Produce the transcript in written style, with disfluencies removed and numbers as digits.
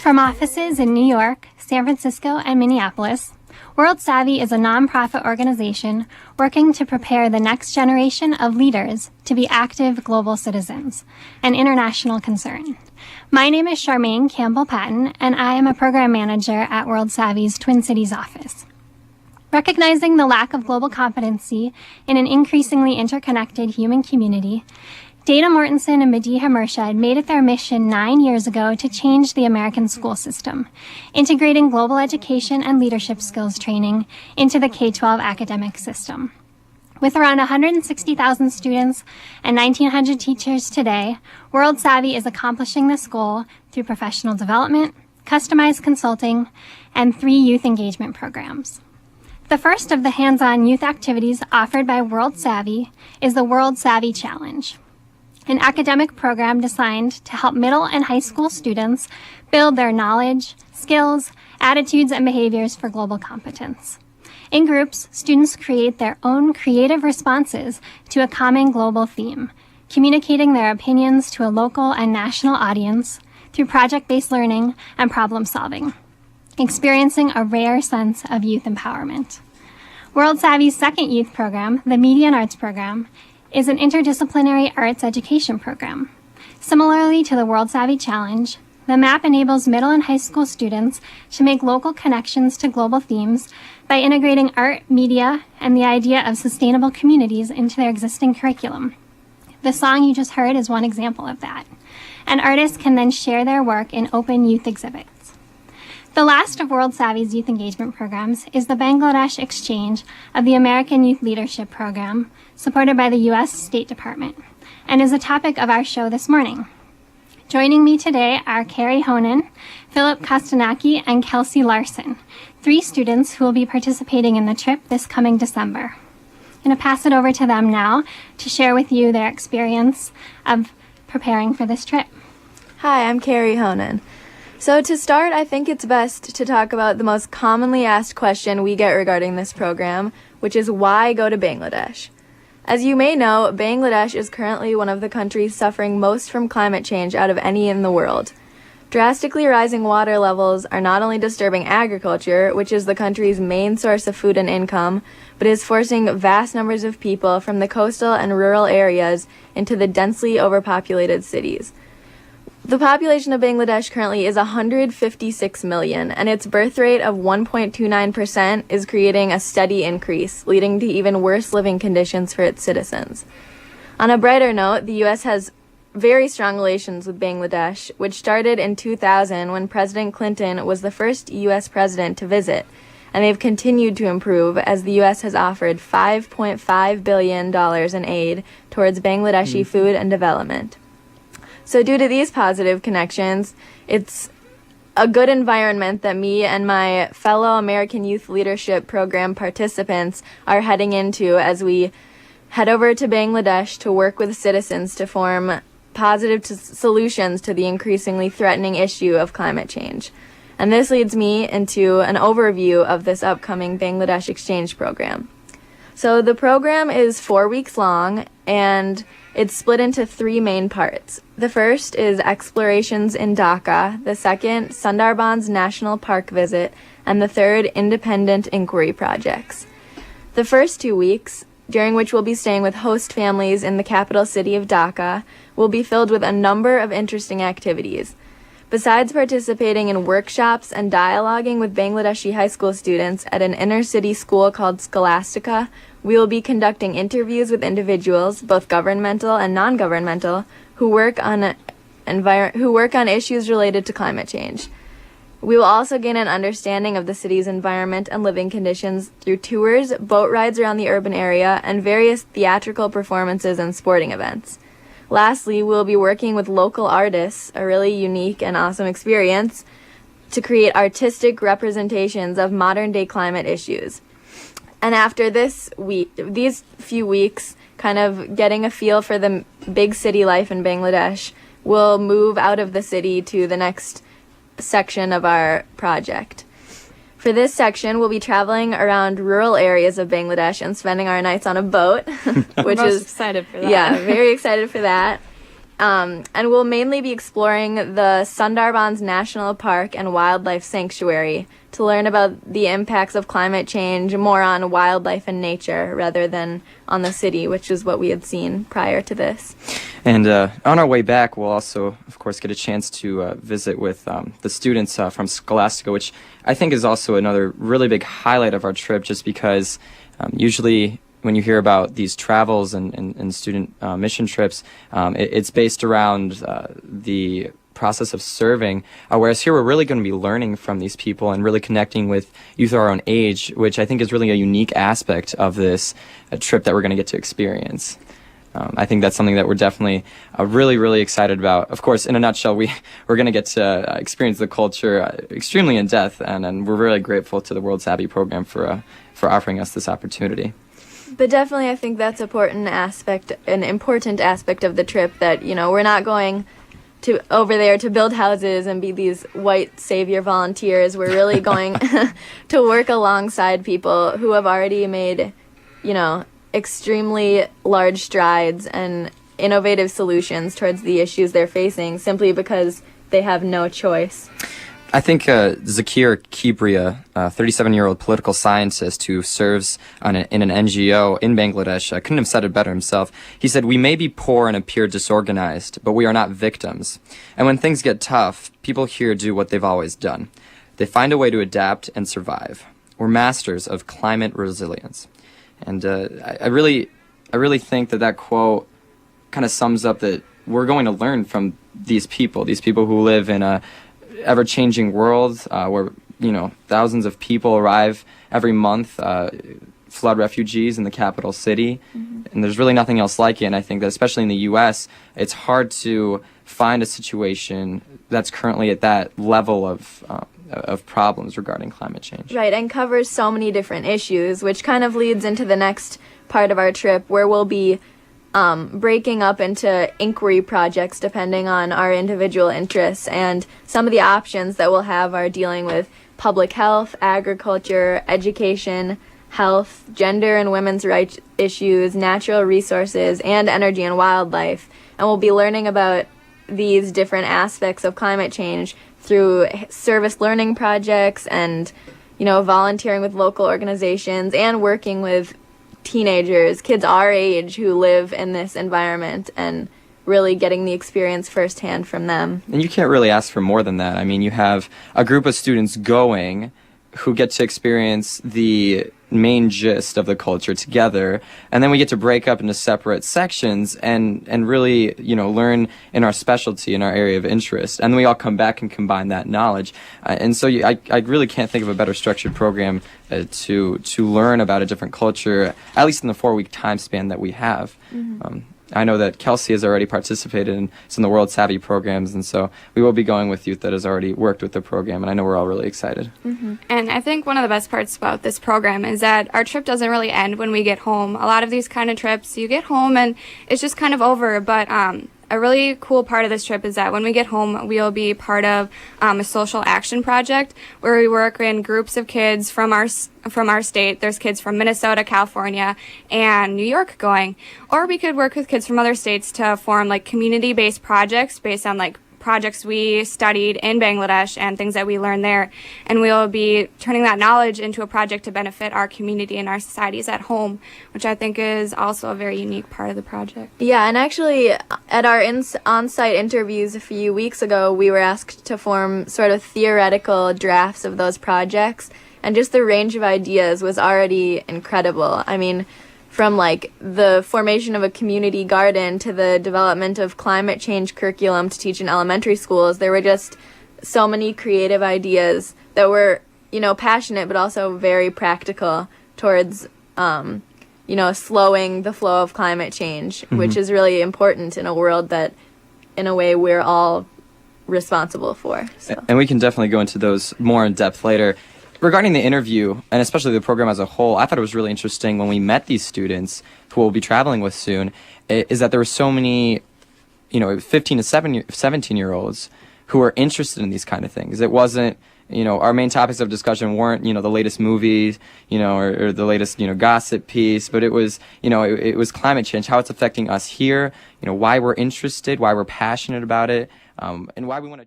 From offices in New York, San Francisco, and Minneapolis, World Savvy is a nonprofit organization working to prepare the next generation of leaders to be active global citizens, an international concern. My name is Charmagne Campbell-Patton, and I am a program manager at World Savvy's Twin Cities office. Recognizing the lack of global competency in an increasingly interconnected human community, Dana Mortenson and Mediha Murshid made it their mission 9 years ago to change the American school system, integrating global education and leadership skills training into the K-12 academic system. With around 160,000 students and 1,900 teachers today, World Savvy is accomplishing this goal through professional development, customized consulting, and 3 youth engagement programs. The first of the hands-on youth activities offered by World Savvy is the World Savvy Challenge, an academic program designed to help middle and high school students build their knowledge, skills, attitudes, and behaviors for global competence. In groups, students create their own creative responses to a common global theme, communicating their opinions to a local and national audience through project-based learning and problem solving, experiencing a rare sense of youth empowerment. World Savvy's second youth program, the Media and Arts Program, is an interdisciplinary arts education program. Similarly to the World Savvy Challenge, the MAP enables middle and high school students to make local connections to global themes by integrating art, media, and the idea of sustainable communities into their existing curriculum. The song you just heard is one example of that, and artists can then share their work in open youth exhibits. The last of World Savvy's youth engagement programs is the Bangladesh Exchange of the American Youth Leadership Program, supported by the U.S. State Department, and is a topic of our show this morning. Joining me today are Kerry Honan, Filip Kostanecki, and Kelsey Larson, 3 students who will be participating in the trip this coming December. I'm going to pass it over to them now to share with you their experience of preparing for this trip. Hi, I'm Kerry Honan. So to start, I think it's best to talk about the most commonly asked question we get regarding this program, which is why go to Bangladesh? As you may know, Bangladesh is currently one of the countries suffering most from climate change out of any in the world. Drastically rising water levels are not only disturbing agriculture, which is the country's main source of food and income, but is forcing vast numbers of people from the coastal and rural areas into the densely overpopulated cities. The population of Bangladesh currently is 156 million, and its birth rate of 1.29% is creating a steady increase, leading to even worse living conditions for its citizens. On a brighter note, the U.S. has very strong relations with Bangladesh, which started in 2000 when President Clinton was the first U.S. president to visit, and they've continued to improve as the U.S. has offered $5.5 billion in aid towards Bangladeshi food and development. So due to these positive connections, it's a good environment that me and my fellow American Youth Leadership Program participants are heading into as we head over to Bangladesh to work with citizens to form positive solutions to the increasingly threatening issue of climate change. And this leads me into an overview of this upcoming Bangladesh exchange program. So the program is 4 weeks long, and it's split into 3 main parts. The first is explorations in Dhaka, the second, Sundarbans National Park visit, and the third, independent inquiry projects. The first 2 weeks, during which we'll be staying with host families in the capital city of Dhaka, will be filled with a number of interesting activities. Besides participating in workshops and dialoguing with Bangladeshi high school students at an inner-city school called Scholastica, we will be conducting interviews with individuals, both governmental and non-governmental, who work on issues related to climate change. We will also gain an understanding of the city's environment and living conditions through tours, boat rides around the urban area, and various theatrical performances and sporting events. Lastly, we'll be working with local artists, a really unique and awesome experience, to create artistic representations of modern-day climate issues. And after these few weeks, kind of getting a feel for the big city life in Bangladesh, we'll move out of the city to the next section of our project. For this section, we'll be traveling around rural areas of Bangladesh and spending our nights on a boat, which is excited for that. Yeah, very excited for that. And we'll mainly be exploring the Sundarbans National Park and Wildlife Sanctuary to learn about the impacts of climate change more on wildlife and nature rather than on the city, which is what we had seen prior to this. And on our way back, we'll also, of course, get a chance to visit with the students from Scholastica, which I think is also another really big highlight of our trip, just because usually when you hear about these travels and student mission trips, it's based around the process of serving, whereas here we're really going to be learning from these people and really connecting with youth our own age, which I think is really a unique aspect of this trip that we're going to get to experience. I think that's something that we're definitely really, really excited about. Of course, in a nutshell, we're going to get to experience the culture extremely in depth, and we're really grateful to the World Savvy program for offering us this opportunity. But definitely, I think that's an important aspect of the trip, that, you know, we're not going to over there to build houses and be these white savior volunteers. We're really going to work alongside people who have already made, you know, extremely large strides and innovative solutions towards the issues they're facing simply because they have no choice. I think Zakir Kibria, a 37-year-old political scientist who serves in an NGO in Bangladesh, couldn't have said it better himself. He said, "We may be poor and appear disorganized, but we are not victims. And when things get tough, people here do what they've always done. They find a way to adapt and survive. We're masters of climate resilience." And I really think that quote kind of sums up that we're going to learn from these people who live in a ever-changing world where, you know, thousands of people arrive every month, flood refugees in the capital city, and there's really nothing else like it. And I think that especially in the U.S., it's hard to find a situation that's currently at that level of problems regarding climate change. Right, and covers so many different issues, which kind of leads into the next part of our trip, where we'll be breaking up into inquiry projects depending on our individual interests, and some of the options that we'll have are dealing with public health, agriculture, education, health, gender and women's rights issues, natural resources, and energy and wildlife. And we'll be learning about these different aspects of climate change through service learning projects and, you know, volunteering with local organizations and working with teenagers, kids our age who live in this environment, and really getting the experience firsthand from them. And you can't really ask for more than that. I mean, you have a group of students going who get to experience the main gist of the culture together, and then we get to break up into separate sections and really, you know, learn in our specialty, in our area of interest, and then we all come back and combine that knowledge. And so I really can't think of a better structured program to learn about a different culture, at least in the 4-week time span that we have. I know that Kelsey has already participated in some of the World Savvy programs, and so we will be going with youth that has already worked with the program, and I know we're all really excited. And I think one of the best parts about this program is that our trip doesn't really end when we get home. A lot of these kind of trips, you get home and it's just kind of over, but a really cool part of this trip is that when we get home, we'll be part of a social action project where we work in groups of kids from our state. There's kids from Minnesota, California, and New York going. Or we could work with kids from other states to form like community-based projects based on like projects we studied in Bangladesh and things that we learned there. And we'll be turning that knowledge into a project to benefit our community and our societies at home, which I think is also a very unique part of the project. Yeah, and actually at our on-site interviews a few weeks ago, we were asked to form sort of theoretical drafts of those projects, and just the range of ideas was already incredible. I mean, from like the formation of a community garden to the development of climate change curriculum to teach in elementary schools, there were just so many creative ideas that were, you know, passionate but also very practical towards, you know, slowing the flow of climate change, which is really important in a world that, in a way, we're all responsible for. So. And we can definitely go into those more in depth later. Regarding the interview, and especially the program as a whole, I thought it was really interesting when we met these students who we'll be traveling with soon, is that there were so many, you know, 15 to 17-year-olds who were interested in these kind of things. It wasn't, our main topics of discussion weren't, the latest movies, or the latest, gossip piece, but it was, it was climate change, how it's affecting us here, why we're interested, why we're passionate about it, and why we want to